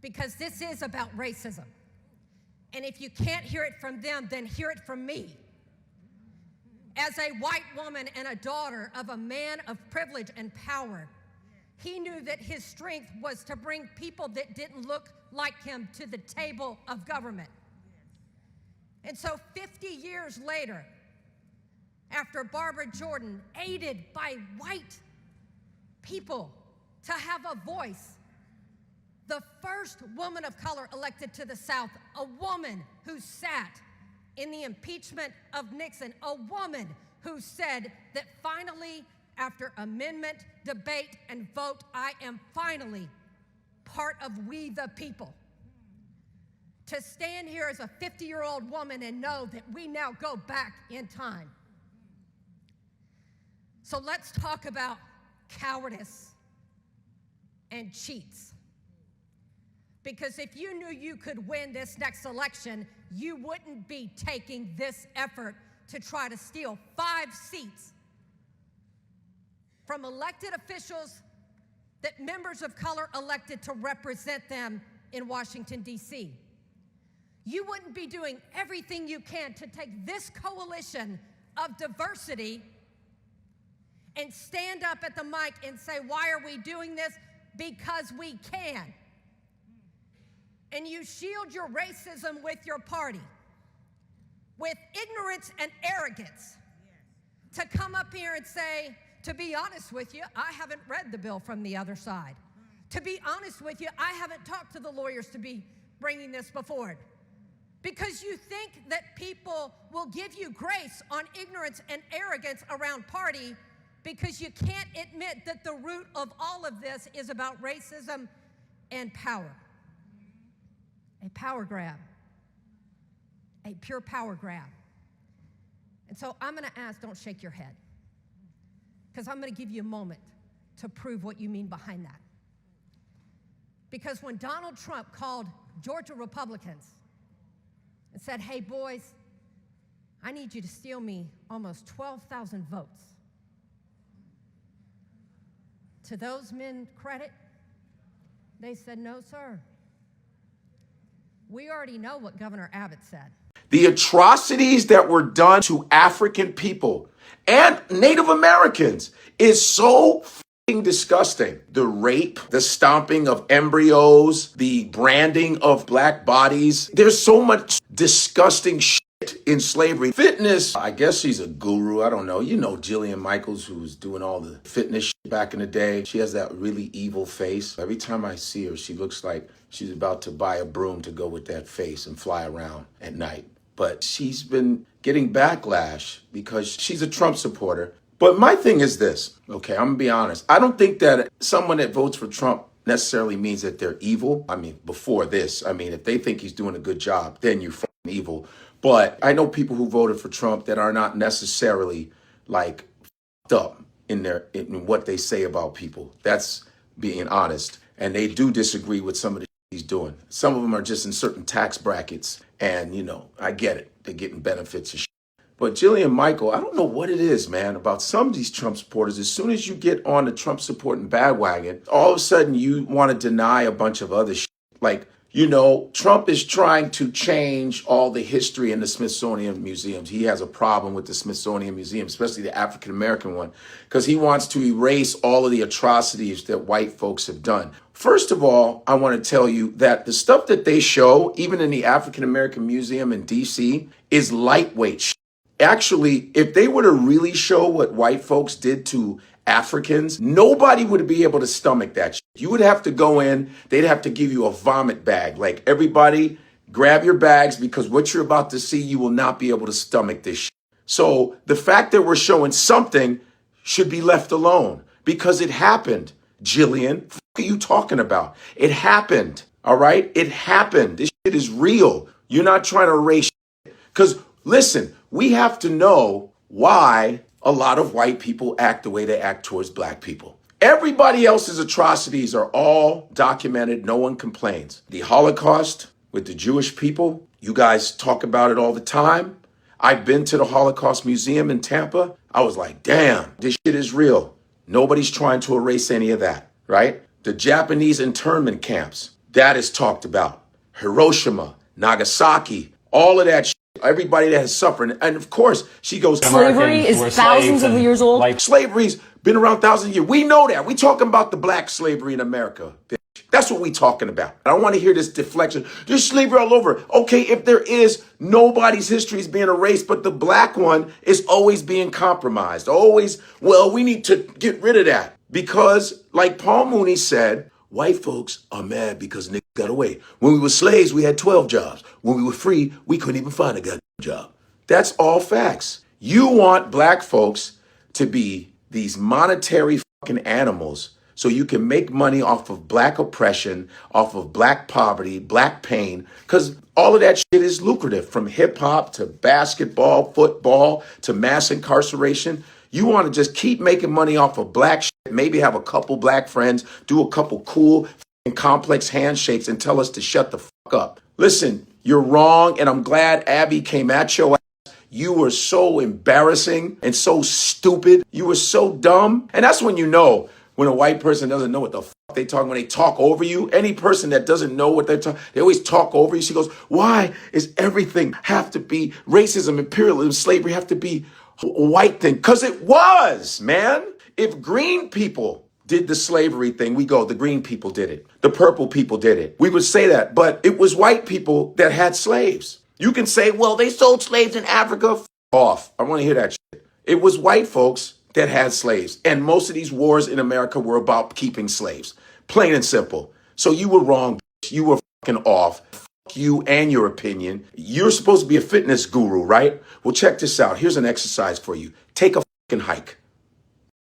because this is about racism. And if you can't hear it from them, then hear it from me. As a white woman and a daughter of a man of privilege and power, he knew that his strength was to bring people that didn't look like him to the table of government. And so 50 years later, after Barbara Jordan, aided by white people to have a voice, the first woman of color elected to the South, a woman who sat in the impeachment of Nixon, a woman who said that finally, after amendment, debate, and vote, I am finally part of we the people. To stand here as a 50-year-old woman and know that we now go back in time. So let's talk about cowardice and cheats. Because if you knew you could win this next election, you wouldn't be taking this effort to try to steal 5 seats from elected officials that members of color elected to represent them in Washington, D.C. You wouldn't be doing everything you can to take this coalition of diversity and stand up at the mic and say, why are we doing this? Because we can. And you shield your racism with your party, with ignorance and arrogance, to come up here and say, to be honest with you, I haven't read the bill from the other side. To be honest with you, I haven't talked to the lawyers to be bringing this before it. Because you think that people will give you grace on ignorance and arrogance around party, because you can't admit that the root of all of this is about racism and power. A power grab, a pure power grab. And so I'm gonna ask, don't shake your head, because I'm gonna give you a moment to prove what you mean behind that. Because when Donald Trump called Georgia Republicans and said, hey boys, I need you to steal me almost 12,000 votes. To those men credit, they said, no, sir. We already know what Governor Abbott said. The atrocities that were done to African people and Native Americans is so f***ing disgusting. The rape, the stomping of embryos, the branding of black bodies. There's so much disgusting shit in slavery. Fitness, I guess she's a guru. I don't know. You know Jillian Michaels, who was doing all the fitness shit back in the day. She has that really evil face. Every time I see her, she looks like she's about to buy a broom to go with that face and fly around at night. But she's been getting backlash because she's a Trump supporter. But my thing is this, okay, I'm gonna be honest. I don't think that someone that votes for Trump necessarily means that they're evil. I mean, before this, I mean, if they think he's doing a good job, then you're fucking evil. But I know people who voted for Trump that are not necessarily like fucked up in what they say about people. That's being honest. And they do disagree with some of the shit he's doing. Some of them are just in certain tax brackets. And, you know, I get it. They're getting benefits and shit. But Jillian Michael, I don't know what it is, man, about some of these Trump supporters. As soon as you get on the Trump supporting bandwagon, all of a sudden you want to deny a bunch of other shit. Like, you know, Trump is trying to change all the history in the Smithsonian museums. He has a problem with the Smithsonian Museum, especially the African-American one, because he wants to erase all of the atrocities that white folks have done. First of all, I want to tell you that the stuff that they show, even in the African-American Museum in D.C., is lightweight shit. Actually, if they were to really show what white folks did to Africans, nobody would be able to stomach that shit. You would have to go in, they'd have to give you a vomit bag. Like, everybody, grab your bags, because what you're about to see, you will not be able to stomach this shit. So the fact that we're showing something should be left alone, because it happened. Jillian, what are you talking about? It happened, all right? It happened. This shit is real. You're not trying to erase shit. Because, listen, we have to know why a lot of white people act the way they act towards black people. Everybody else's atrocities are all documented. No one complains. The Holocaust with the Jewish people, you guys talk about it all the time. I've been to the Holocaust Museum in Tampa. I was like, damn, this shit is real. Nobody's trying to erase any of that, right? The Japanese internment camps. That is talked about. Hiroshima, Nagasaki, all of that shit. Everybody that has suffered. And of course, she goes, Slavery is thousands of years old. Slavery's been around thousands of years. We know that. We talking about the black slavery in America, bitch. That's what we talking about. I don't want to hear this deflection. There's slavery all over. Okay, if there is, nobody's history is being erased, but the black one is always being compromised. Always, well, we need to get rid of that. Because, like Paul Mooney said, white folks are mad because niggas got away. When we were slaves, we had 12 jobs. When we were free, we couldn't even find a goddamn job. That's all facts. You want black folks to be these monetary fucking animals so you can make money off of black oppression, off of black poverty, black pain, because all of that shit is lucrative, from hip hop to basketball, football, to mass incarceration. You want to just keep making money off of black shit, maybe have a couple black friends, do a couple cool and complex handshakes and tell us to shut the fuck up. Listen, you're wrong, and I'm glad Abby came at your ass. You were so embarrassing and so stupid. You were so dumb. And that's when you know when a white person doesn't know what the fuck they talk, when they talk over you. Any person that doesn't know what they're talking, they always talk over you. She goes, why is everything have to be racism, imperialism, slavery have to be a white thing? Because it was, man. If green people did the slavery thing, we go, the green people did it. The purple people did it. We would say that, but it was white people that had slaves. You can say, well, they sold slaves in Africa. F off. I want to hear that shit. It was white folks that had slaves. And most of these wars in America were about keeping slaves. Plain and simple. So you were wrong. Bitch. You were fucking off. Fuck you and your opinion. You're supposed to be a fitness guru, right? Well, check this out. Here's an exercise for you. Take a fucking hike.